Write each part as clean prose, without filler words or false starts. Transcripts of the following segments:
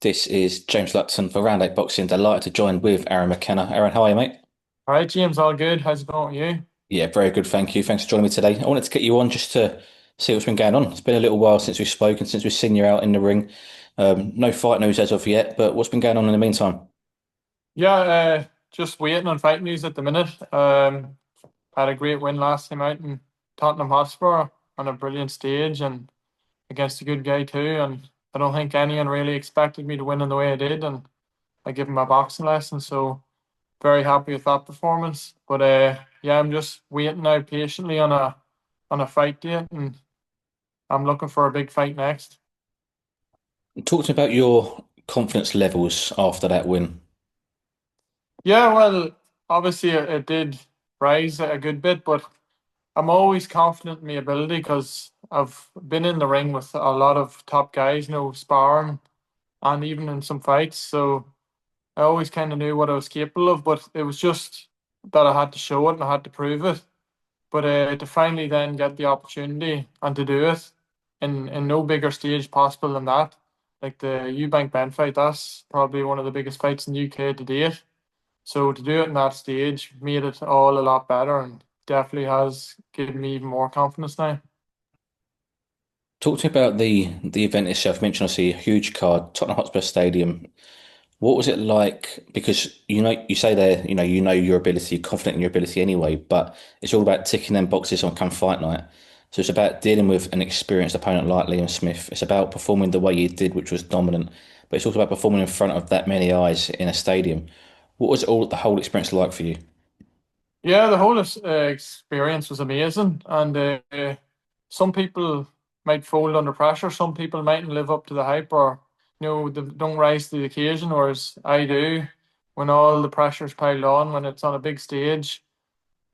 This is James Lutton for Round 8 Boxing. Delighted to join with Aaron McKenna. Aaron, how are you, mate? All right, James, all good. How's it going with you? Yeah, very good, thank you. Thanks for joining me today. I wanted to get you on just to see what's been going on. It's been a little while since we've spoken, since we've seen you out in the ring. No fight news as of yet, but what's been going on in the meantime? Yeah, just waiting on fight news at the minute. Had a great win last time out in Tottenham Hotspur on a brilliant stage and against a good guy too. And I don't think anyone really expected me to win in the way I did. And I gave him a boxing lesson, so very happy with that performance. But yeah, I'm just waiting now patiently on a fight date, and I'm looking for a big fight next. Talk to me about your confidence levels after that win. Yeah, well, obviously it did rise a good bit, but I'm always confident in my ability because I've been in the ring with a lot of top guys, sparring and even in some fights. So I always kind of knew what I was capable of, but it was just that I had to show it and I had to prove it. But to finally then get the opportunity and to do it in no bigger stage possible than that, like the Eubank Ben fight, that's probably one of the biggest fights in the UK to date. So to do it in that stage made it all a lot better and definitely has given me even more confidence now. Talk to me about the event itself. You mentioned obviously a huge card, Tottenham Hotspur Stadium. What was it like? Because you say there, you know your ability, you're confident in your ability anyway, but it's all about ticking them boxes on come fight night. So it's about dealing with an experienced opponent like Liam Smith. It's about performing the way you did, which was dominant, but it's also about performing in front of that many eyes in a stadium. What was the whole experience like for you? Yeah, the whole experience was amazing, and some people might fold under pressure. Some people mightn't live up to the hype, or they don't rise to the occasion. Whereas I do, when all the pressure's piled on, when it's on a big stage,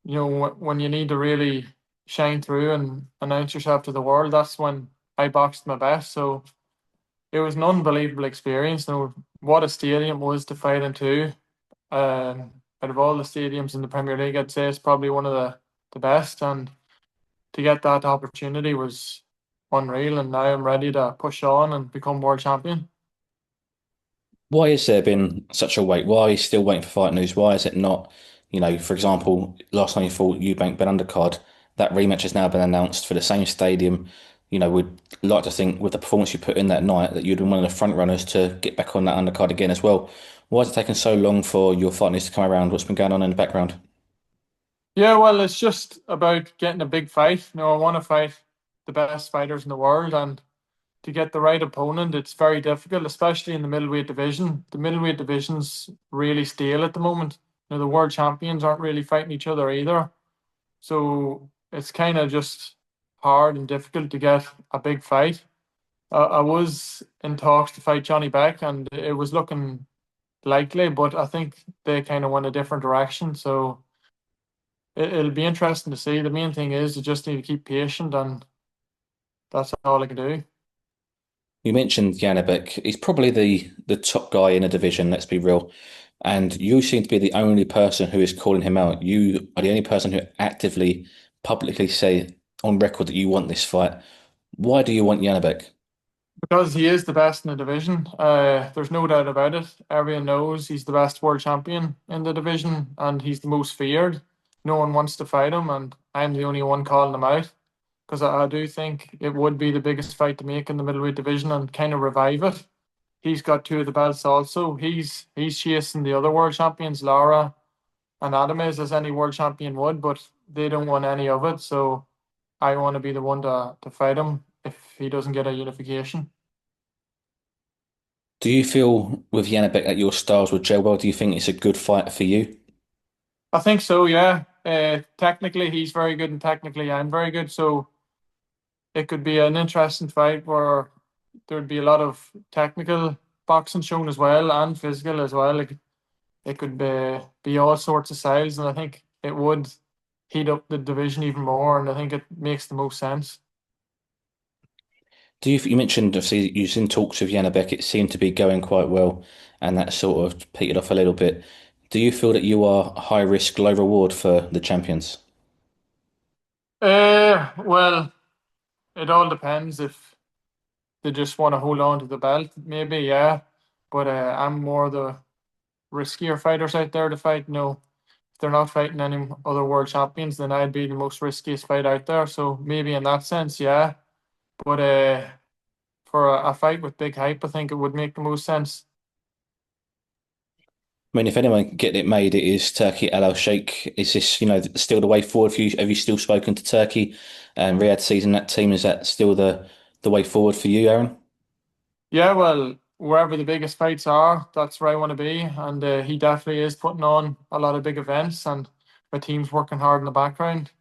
when you need to really shine through and announce yourself to the world, that's when I boxed my best. So it was an unbelievable experience. What a stadium was to fight into. Out of all the stadiums in the Premier League, I'd say it's probably one of the best. And to get that opportunity was unreal. And now I'm ready to push on and become world champion. Why has there been such a wait? Why are you still waiting for fight news? Why is it not, for example, last time you fought Eubank Ben Undercard, that rematch has now been announced for the same stadium. We'd like to think with the performance you put in that night that you'd been one of the front runners to get back on that undercard again as well. Why has it taken so long for your fight news to come around? What's been going on in the background? Yeah, well, it's just about getting a big fight. I want to fight the best fighters in the world, and to get the right opponent, it's very difficult, especially in the middleweight division. The middleweight division's really stale at the moment. The world champions aren't really fighting each other either. So it's kind of just hard and difficult to get a big fight. I was in talks to fight Janibek, and it was looking likely, but I think they kind of went a different direction. So it'll be interesting to see. The main thing is you just need to keep patient, and that's all I can do. You mentioned Janibek. He's probably the top guy in the division, let's be real. And you seem to be the only person who is calling him out. You are the only person who actively, publicly say on record that you want this fight. Why do you want Janibek? Because he is the best in the division. There's no doubt about it. Everyone knows he's the best world champion in the division, and he's the most feared. No one wants to fight him, and I'm the only one calling him out. Because I do think it would be the biggest fight to make in the middleweight division and kind of revive it. He's got two of the belts also. He's chasing the other world champions, Lara and Adam is, as any world champion would, but they don't want any of it. So I want to be the one to fight him if he doesn't get a unification. Do you feel with Janibek that your styles would gel well? Do you think it's a good fight for you? I think so, yeah. Technically, he's very good, and technically, I'm very good. So it could be an interesting fight where there'd be a lot of technical boxing shown as well and physical as well. It could be all sorts of styles, and I think it would heat up the division even more. And I think it makes the most sense. You mentioned obviously you was in talks with Janibek, it seemed to be going quite well, and that sort of petered off a little bit. Do you feel that you are high risk, low reward for the champions? Well, it all depends if they just want to hold on to the belt. Maybe, yeah. but I'm more the riskier fighters out there to fight. If they're not fighting any other world champions, then I'd be the most riskiest fight out there. So maybe in that sense, yeah. But for a fight with big hype, I think it would make the most sense. I mean, if anyone can get it made, it is Turkey Al Sheikh. Is this, still the way forward for you? Have you still spoken to Turkey and Riyadh season that team? Is that still the way forward for you, Aaron? Yeah, well, wherever the biggest fights are, that's where I want to be. And he definitely is putting on a lot of big events, and my team's working hard in the background.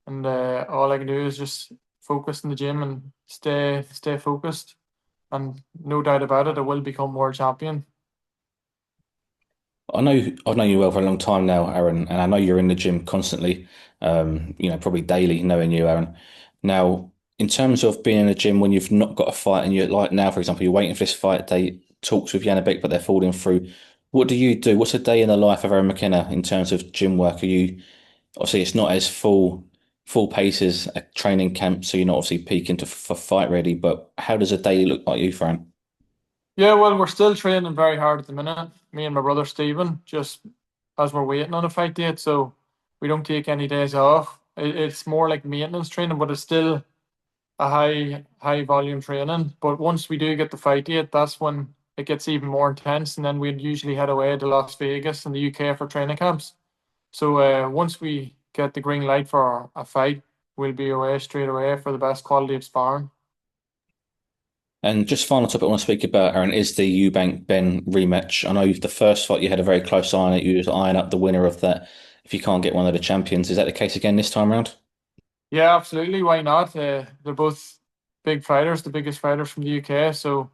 And all I can do is just focus in the gym and stay focused. And no doubt about it, I will become world champion. I've known you well for a long time now, Aaron, and I know you're in the gym constantly, probably daily, knowing you, Aaron. Now, in terms of being in the gym when you've not got a fight and you're like now, for example, you're waiting for this fight day, talks with Janibek, but they're falling through. What do you do? What's a day in the life of Aaron McKenna in terms of gym work? Are you obviously it's not as full pace as a training camp, so you're not obviously peaking for fight ready, but how does a day look like you, Fran? Yeah, well, we're still training very hard at the minute. Me and my brother Stephen, just as we're waiting on a fight date, so we don't take any days off. It's more like maintenance training, but it's still a high volume training. But once we do get the fight date, that's when it gets even more intense, and then we'd usually head away to Las Vegas in the UK for training camps. So once we get the green light for a fight, we'll be away straight away for the best quality of sparring. And just final topic I want to speak about, Aaron, is the Eubank Ben rematch. I know the first fight you had a very close eye on it. You was eyeing up the winner of that if you can't get one of the champions. Is that the case again this time around? Yeah, absolutely. Why not? They're both big fighters, the biggest fighters from the UK. So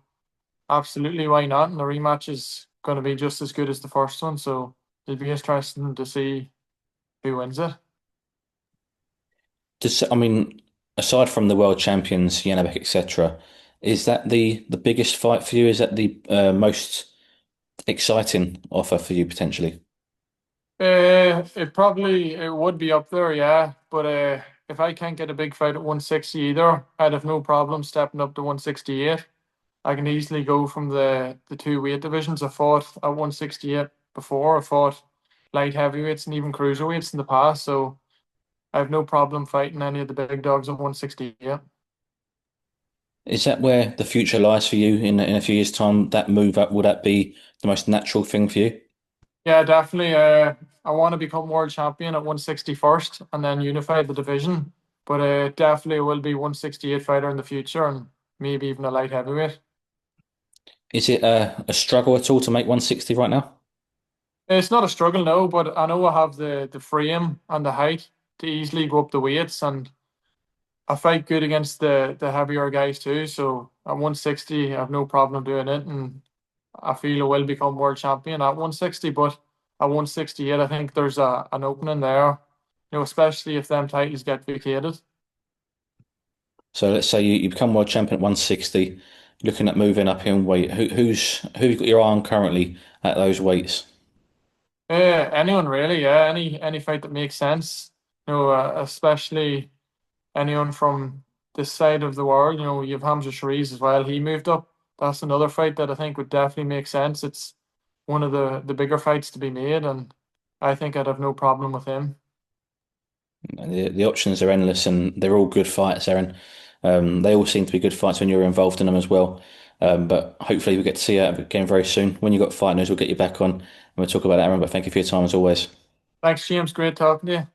absolutely, why not? And the rematch is going to be just as good as the first one. So it'll be interesting to see who wins it. I mean, aside from the world champions, Janibek, etc., is that the biggest fight for you? Is that the most exciting offer for you potentially? It would be up there, yeah. But if I can't get a big fight at 160 either, I'd have no problem stepping up to 168. I can easily go from the two weight divisions. I fought at 168 before. I fought light heavyweights and even cruiserweights in the past, so I have no problem fighting any of the big dogs at 168. Is that where the future lies for you in a few years' time? That move up, would that be the most natural thing for you? Yeah, definitely. I want to become world champion at 160 first and then unify the division. But definitely will be 168 fighter in the future and maybe even a light heavyweight. Is it a struggle at all to make 160 right now? It's not a struggle now, but I know I have the frame and the height to easily go up the weights, and I fight good against the heavier guys too. So at 160, I have no problem doing it, and I feel I will become world champion at 160. But at 168, I think there's an opening there, especially if them titles get vacated. So let's say you become world champion at 160, looking at moving up in weight. Who you got your eye on currently at those weights? Anyone really, yeah, any fight that makes sense. Especially anyone from this side of the world. You have Hamzah Sheeraz as well. He moved up. That's another fight that I think would definitely make sense. It's one of the bigger fights to be made, and I think I'd have no problem with him. The options are endless, and they're all good fights, Aaron. They all seem to be good fights when you're involved in them as well. But hopefully we get to see you again very soon. When you've got fight news, we'll get you back on and we'll talk about that, Aaron. But thank you for your time as always. Thanks, James. Great talking to you.